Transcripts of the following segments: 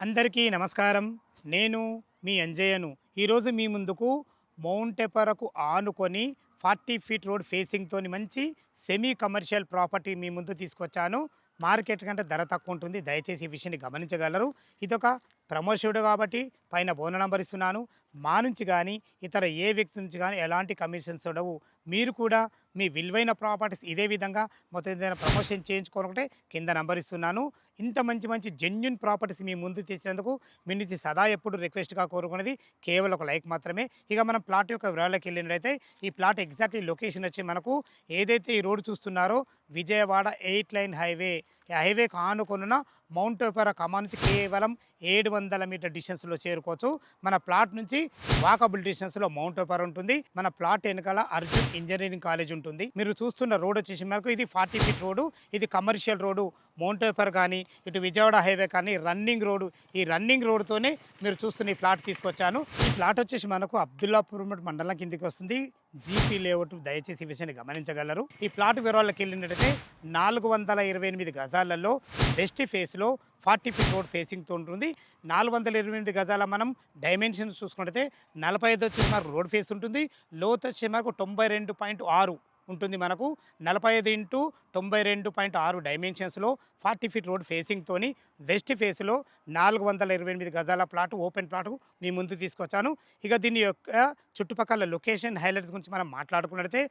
అందరికీ నమస్కారం. నేను మీ అంజయ్యను. ఈరోజు మీ ముందుకు మౌంట్ ఎపరకు ఆనుకొని 40 ఫీట్ రోడ్ ఫేసింగ్‌తోని మంచి సెమీ కమర్షియల్ ప్రాపర్టీ మీ ముందు తీసుకొచ్చాను. మార్కెట్ కంటే ధర తక్కువ ఉంటుంది. దయచేసి ఈ విషయాన్ని గమనించగలరు. ఇదొక ప్రమోషన్‌డ్ కాబట్టి పైన ఫోన్ నంబర్ ఇస్తున్నాను. మా నుంచి గానీ, ఇతర ఏ వ్యక్తి నుంచి గానీ ఎలాంటి కమిషన్స్ ఉండవు. మీరు కూడా మీ విలువైన ప్రాపర్టీస్ ఇదే విధంగా మొత్తం ఏదైనా ప్రమోషన్ చేయించుకోవాలంటే కింద నంబర్ ఇస్తున్నాను. ఇంత మంచి మంచి జెన్యూన్ ప్రాపర్టీస్ మీ ముందు తెచ్చినందుకు మీ నుంచి సదా ఎప్పుడు రిక్వెస్ట్‌గా కోరుకునేది కేవలం ఒక లైక్ మాత్రమే. ఇక మనం ప్లాట్ యొక్క వివరాల్లోకి వెళ్ళినట్లయితే ఈ ప్లాట్ ఎగ్జాక్ట్‌లీ లొకేషన్ వచ్చి మనకు ఏదైతే ఈ రోడ్ చూస్తున్నారో విజయవాడ 8 లైన్ హైవే. ఈ హైవేకి ఆనుకొనున్న మౌంట్ ఒపెరా కమాన్ నుంచి కేవలం 700 మీటర్ డిస్టెన్స్‌లో చేరుకోవచ్చు. మన ప్లాట్ నుంచి వాకబుల్ డిస్టెన్స్‌లో మౌంట్ ఒపెరా ఉంటుంది. మన ప్లాట్ వెనకాల అర్జున్ ఇంజినీరింగ్ కాలేజ్ ఉంటుంది. మీరు చూస్తున్న రోడ్ వచ్చేసి మనకు ఇది 40 ఫీట్ రోడ్డు. ఇది కమర్షియల్ రోడ్డు. మౌంట్ ఒపెరా కానీ, ఇటు విజయవాడ హైవే కానీ రన్నింగ్ రోడ్డు. ఈ రన్నింగ్ రోడ్డుతోనే మీరు చూస్తున్న ఈ ప్లాట్ తీసుకొచ్చాను. ఈ ప్లాట్ వచ్చేసి మనకు అబ్దుల్లాపూర్ మండలం కిందకి వస్తుంది. GP layout. దయచేసి ఈ విషయాన్ని గమనించగలరు. ఈ ప్లాట్ వివరాల్లోకి వెళ్ళినట్టయితే 428 గజాలలో వెస్ట్ ఫేస్‌లో 40 ఫీట్ రోడ్ ఫేసింగ్‌తో ఉంటుంది. 428 గజాల మనం డైమెన్షన్స్ చూసుకుంటే 45 వచ్చేసి మనకు రోడ్ ఫేస్ ఉంటుంది. లోతు వచ్చి మనకు 92.6 ఉంటుంది. మనకు 45 ఇంటూ 92.6 డైమెన్షన్స్‌లో 40 ఫీట్ రోడ్ ఫేసింగ్‌తోని వెస్ట్ ఫేస్‌లో 428 గజాల ప్లాట్ ఓపెన్ ప్లాట్ మీ ముందు తీసుకొచ్చాను. ఇక దీని యొక్క చుట్టుపక్కల లొకేషన్ హైలైట్స్ గురించి మనం మాట్లాడుకున్నట్లయితే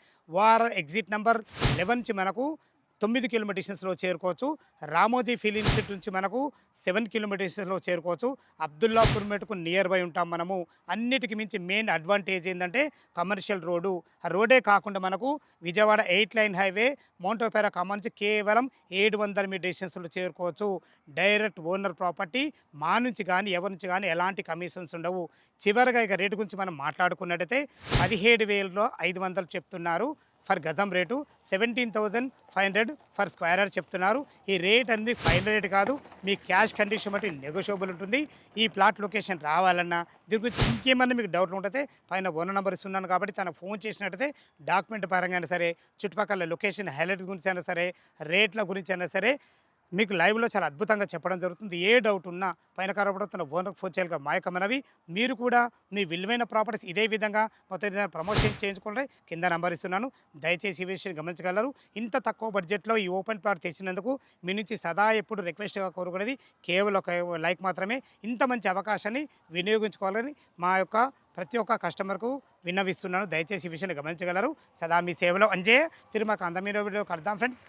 ఎగ్జిట్ నంబర్ 11 నుంచి మనకు 9 కిలోమీటర్ డిస్టెన్స్‌లో చేరుకోవచ్చు. రామోజీ ఫిలిం ఇన్స్టిట్యూట్ నుంచి మనకు 7 కిలోమీటర్ డిస్టెన్స్‌లో చేరుకోవచ్చు. అబ్దుల్లాపూర్ మెట్కు నియర్ బై ఉంటాం మనము. అన్నిటికి మించి మెయిన్ అడ్వాంటేజ్ ఏందంటే కమర్షియల్ రోడ్డు. ఆ రోడే కాకుండా మనకు Vijayawada 8 line highway Mount Opera కమాన్ నుంచి కేవలం 700 మీటర్ డిస్టెన్స్‌లో చేరుకోవచ్చు. Direct owner property. మా నుంచి గానీ, ఎవరి నుంచి గానీ ఎలాంటి కమిషన్స్ ఉండవు. చివరగా ఇక రేటు గురించి మనం మాట్లాడుకున్నట్టయితే 17,500 చెప్తున్నారు. ఫర్ గజం రేటు 17,500 ఫర్ స్క్వేర్ యార్డ్ చెప్తున్నారు. ఈ రేట్ అనేది ఫైనల్ రేట్ కాదు. మీ క్యాష్ కండిషన్ బట్టి నెగోషియబుల్ ఉంటుంది. ఈ ప్లాట్ లొకేషన్ రావాలన్నా దీని గురించి ఇంకేమన్నా మీకు డౌట్లు ఉంటే పైన ఓనర్ నెంబర్ ఇస్తున్నాను కాబట్టి తనకు ఫోన్ చేసినట్టయితే డాక్యుమెంట్ పరంగా అయినా సరే, చుట్టుపక్కల లొకేషన్ హైలైట్స్ గురించి అయినా సరే, రేట్ల గురించి అయినా సరే మీకు లైవ్‌లో చాలా అద్భుతంగా చెప్పడం జరుగుతుంది. ఏ డౌట్ ఉన్నా పైన కనబడుతున్న ఓనర్‌కి ఫోన్ చేయాలిగా మా యొక్క మనవి. మీరు కూడా మీ విలువైన ప్రాపర్టీస్ ఇదే విధంగా మొత్తం ఏదైనా ప్రమోషన్ చేయించుకుంటే కింద నంబర్ ఇస్తున్నాను. దయచేసి ఈ విషయాన్ని గమనించగలరు. ఇంత తక్కువ బడ్జెట్‌లో ఈ ఓపెన్ ప్లాట్ తెచ్చినందుకు మీ నుంచి సదా ఎప్పుడు రిక్వెస్ట్‌గా కోరుకునేది కేవలం ఒక లైక్ మాత్రమే. ఇంత మంచి అవకాశాన్ని వినియోగించుకోవాలని మా యొక్క ప్రతి ఒక్క కస్టమర్‌కు విన్నవిస్తున్నాను. దయచేసి ఈ విషయాన్ని గమనించగలరు. సదా మీ సేవలో అంజయ్య. తిరిగి మాకు అందమైన వీడియో కలుద్దాం ఫ్రెండ్స్.